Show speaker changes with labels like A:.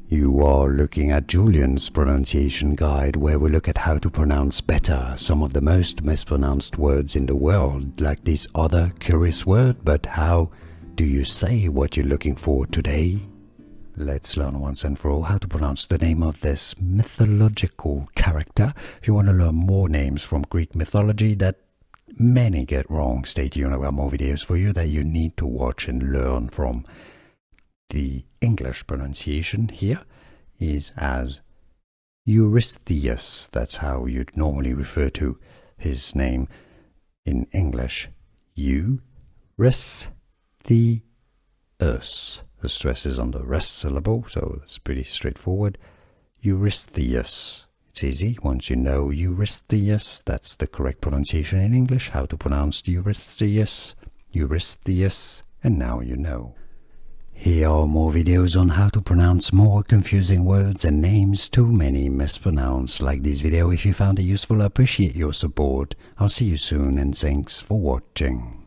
A: You are looking at Julian's pronunciation guide, where we look at how to pronounce better some of the most mispronounced words in the world, like this other curious word. But how do you say what you're looking for today? Let's learn once and for all how to pronounce the name of this mythological character. If you want to learn more names from Greek mythology that many get wrong, stay tuned. I've got more videos for you that you need to watch and learn from. The English pronunciation here is as Eurystheus. That's how you'd normally refer to his name in English. Eurystheus. The stress is on the rest syllable, so it's pretty straightforward. Eurystheus. It's easy. Once you know Eurystheus, that's the correct pronunciation in English. How to pronounce Eurystheus. Eurystheus. And now you know. Here are more videos on how to pronounce more confusing words and names too many mispronounced. Like this video if you found it useful. I appreciate your support. I'll see you soon and thanks for watching.